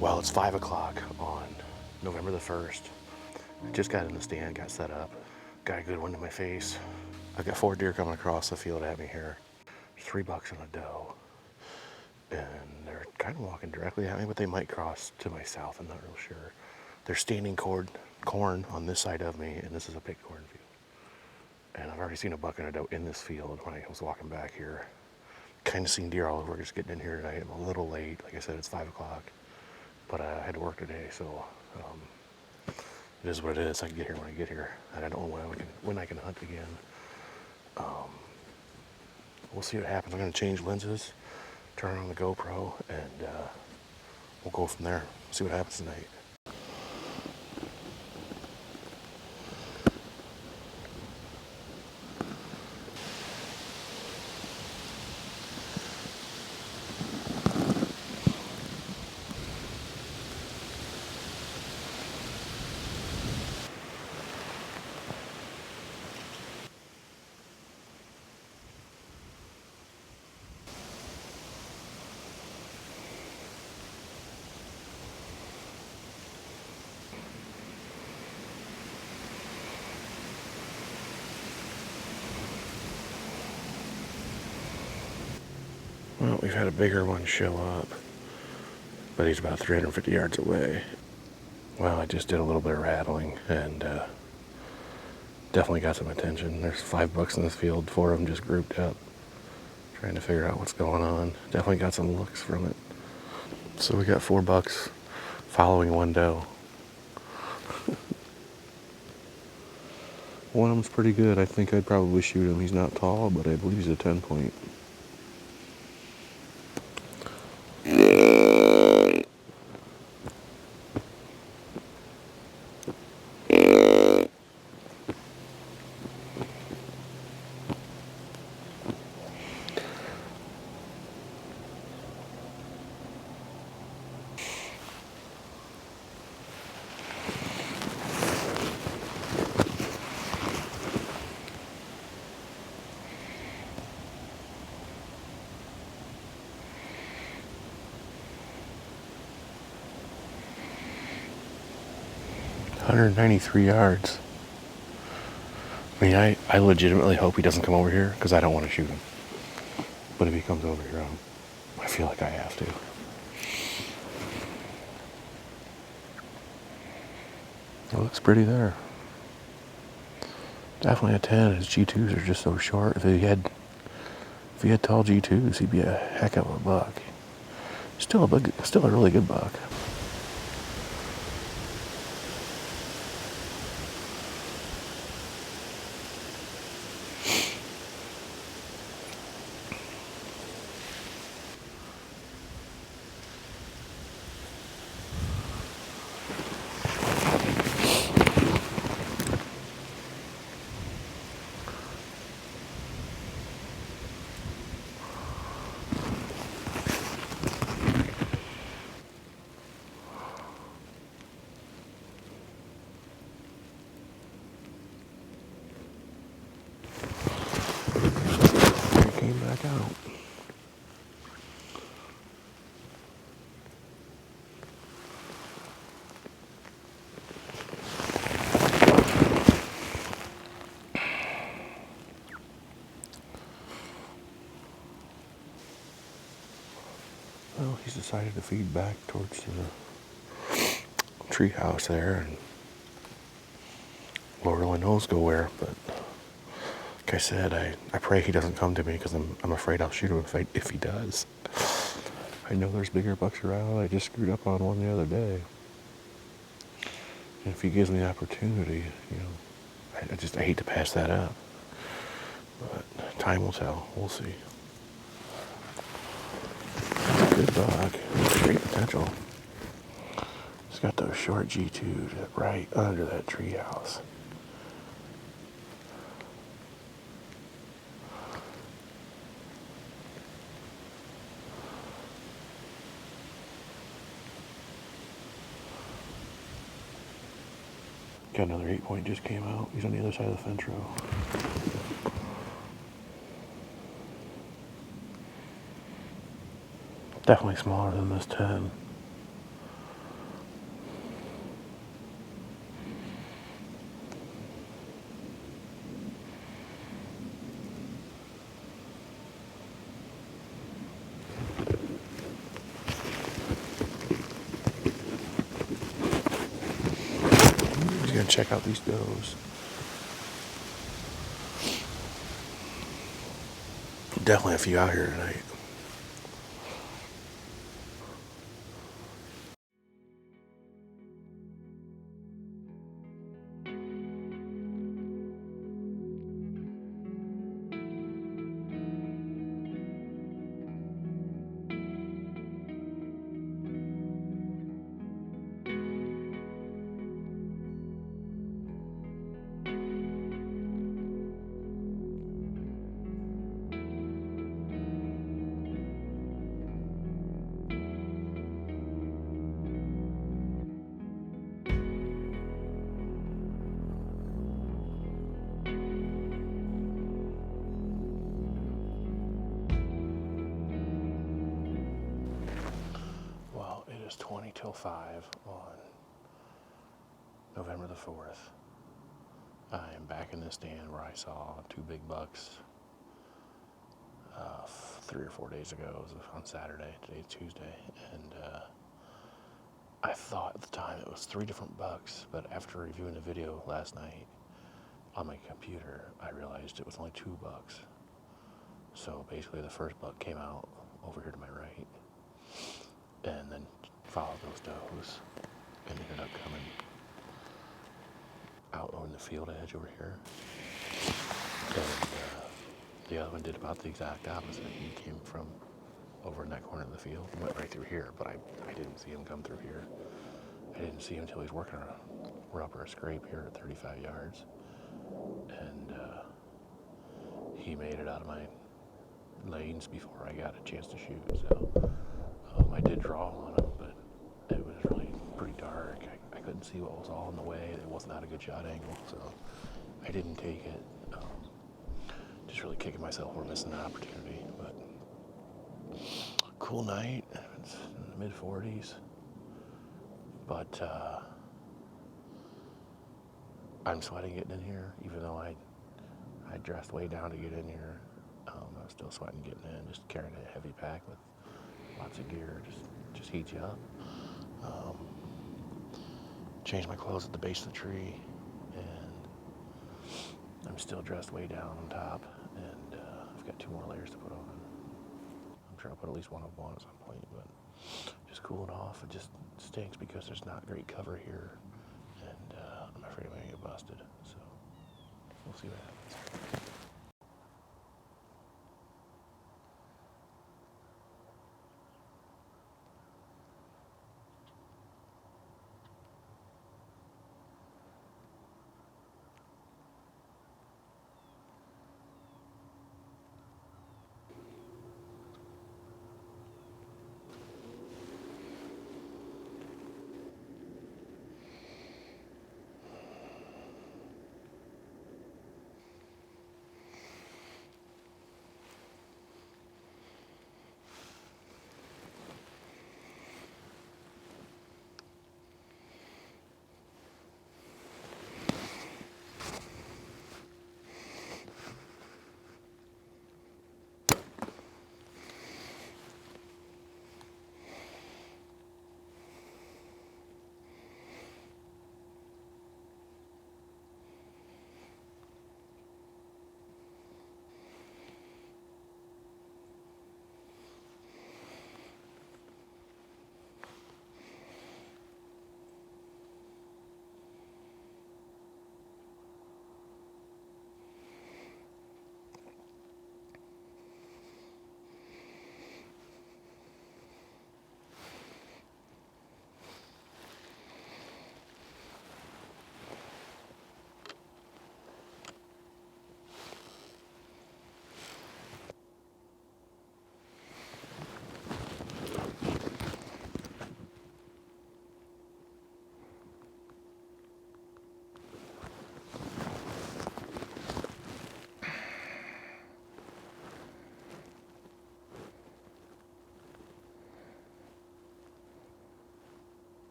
Well, it's 5 o'clock on November the 1st. I just got in the stand, got set up, got a good one to my face. I've got 4 deer coming across the field at me here. $3 on a doe. And they're kind of walking directly at me, but they might cross to my south. I'm not real sure. They're standing corn on this side of me, and this is a big cornfield. And I've already seen a buck and a doe in this field when I was walking back here. Kind of seen deer all over, just getting in here tonight. I'm a little late. Like I said, it's 5 o'clock. But I had to work today, so it is what it is. I can get here when I get here. And I don't know when I can hunt again. We'll see what happens. I'm going to change lenses, turn on the GoPro, and we'll go from there. See what happens tonight. Well, we've had a bigger one show up, but he's about 350 yards away. Well, I just did a little bit of rattling and definitely got some attention. There's 5 bucks in this field, 4 of them just grouped up, trying to figure out what's going on. Definitely got some looks from it. So we got 4 bucks following one doe. One of them's pretty good. I think I'd probably shoot him. He's not tall, but I believe he's a 10-point. $193 yards. I mean, I legitimately hope he doesn't come over here because I don't want to shoot him. But if he comes over here, I feel like I have to. It looks pretty there. Definitely a 10. His G2s are just so short. If he had tall G2s, he'd be a heck of a buck. Still a really good buck. Came back out. Well, he's decided to feed back towards the tree house there, and Lord only knows go where, but like I said, I pray he doesn't come to me because I'm afraid I'll shoot him if he does. I know there's bigger bucks around. I just screwed up on one the other day. And if he gives me the opportunity, I hate to pass that up. But time will tell. We'll see. Good buck. Great potential. He's got those short G2s right under that treehouse. Got another 8-point just came out. He's on the other side of the fence row. Definitely smaller than this 10. gonna check out these does. Definitely a few out here tonight. Well, it is 20 till 5 on November the 4th. I am back in the stand where I saw 2 big bucks 3 or 4 days ago. It was on Saturday. Today's Tuesday. And I thought at the time it was 3 different bucks, but after reviewing the video last night on my computer, I realized it was only 2 bucks. So basically the first buck came out over here to my right and then followed those does and ended up coming out on the field edge over here. And the other one did about the exact opposite. He came from over in that corner of the field and went right through here, but I didn't see him come through here. I didn't see him until he's working a rubber scrape here at 35 yards. And he made it out of my lanes before I got a chance to shoot. So I did draw on him, but it was really pretty dark. I couldn't see what was all in the way. It was not a good shot angle, so I didn't take it. Just really kicking myself for missing the opportunity. But cool night. It's in the mid 40s. But I'm sweating getting in here, even though I dressed way down to get in here. I was still sweating getting in. Just carrying a heavy pack with lots of gear just heats you up. Changed my clothes at the base of the tree, and I'm still dressed way down on top, and I've got 2 more layers to put on. I'm sure I'll put at least one of them on at some point, but just cooling off. It just stinks because there's not great cover here, and I'm afraid I'm gonna get busted, so we'll see what happens.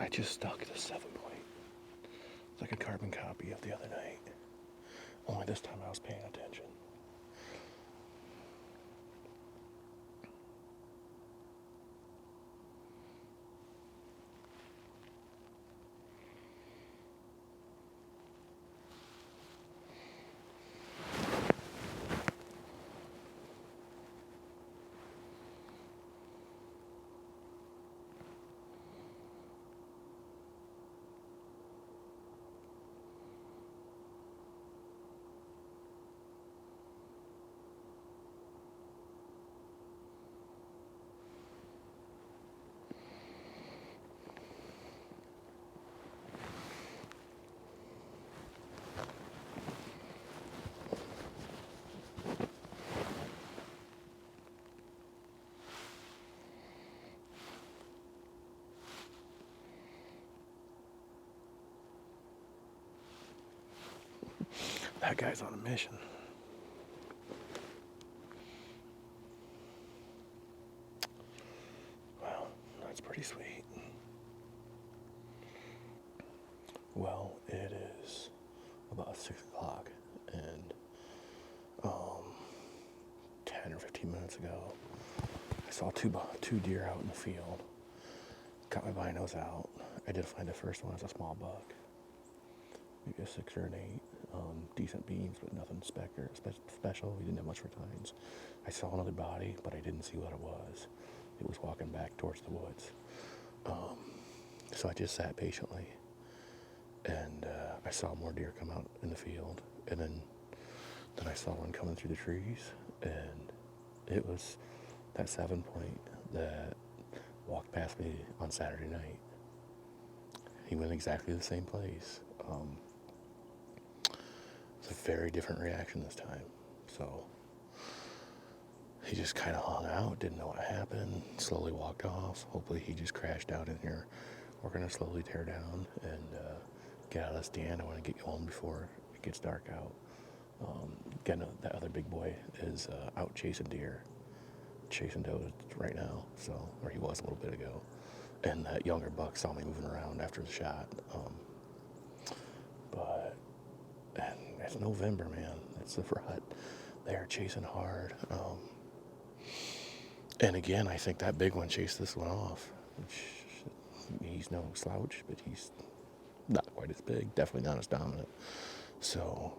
I just stuck the 7-point. It's like a carbon copy of the other night. Only this time I was paying attention. That guy's on a mission. Wow, that's pretty sweet. Well, it is about 6 o'clock, and 10 or 15 minutes ago, I saw two deer out in the field. Got my binos out. I did find the first one as a small buck, maybe a 6 or an 8. Decent beams, but nothing special. We didn't have much for tines. I saw another body, but I didn't see what it was. It was walking back towards the woods. So I just sat patiently, and I saw more deer come out in the field, and then I saw one coming through the trees, and it was that 7-point that walked past me on Saturday night. He went exactly the same place. It's a very different reaction this time. So he just kind of hung out, didn't know what happened, slowly walked off. Hopefully he just crashed out in here. We're going to slowly tear down and get out of the stand. I want to get going before it gets dark out. Again, that other big boy is out chasing deer, chasing does right now, so, or he was a little bit ago. And that younger buck saw me moving around after the shot. And it's November, man. It's the rut. They are chasing hard. And again, I think that big one chased this one off. Which, he's no slouch, but he's not quite as big. Definitely not as dominant. So,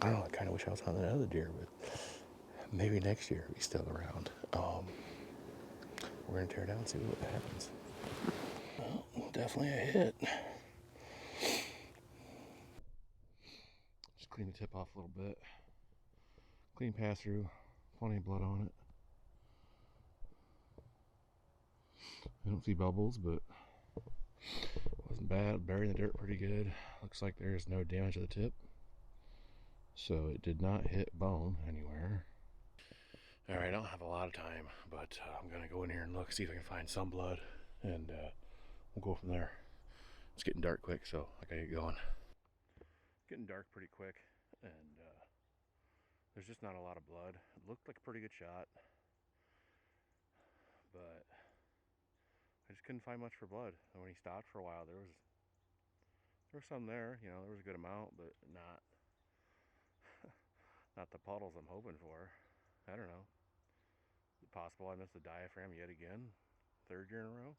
I don't know. I kind of wish I was on that other deer, but maybe next year he's still around. We're going to tear down and see what happens. Well, definitely a hit. Just clean the tip off a little bit. Clean pass through. Plenty of blood on it. I don't see bubbles, but it wasn't bad. Buried in the dirt pretty good. Looks like there's no damage to the tip. So it did not hit bone anywhere. Alright, I don't have a lot of time, but I'm going to go in here and look, see if I can find some blood, and we'll go from there. It's getting dark quick, so I gotta get going. It's getting dark pretty quick, and there's just not a lot of blood. It looked like a pretty good shot, but I just couldn't find much for blood. And when he stopped for a while, there was some there, you know, there was a good amount, but not the puddles I'm hoping for. I don't know. Is it possible I missed the diaphragm yet again? 3rd year in a row?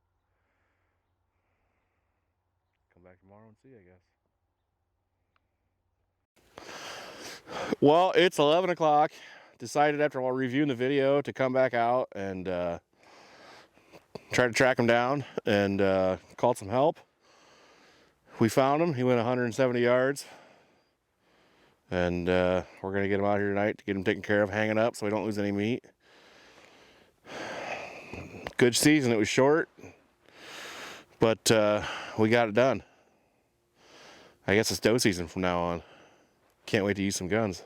Come back tomorrow and see, I guess. Well, it's 11 o'clock. Decided after while reviewing the video to come back out and try to track him down, and called some help. We found him. He went 170 yards. And we're going to get him out here tonight to get him taken care of, hanging up so we don't lose any meat. Good season. It was short, but we got it done. I guess it's doe season from now on. Can't wait to use some guns.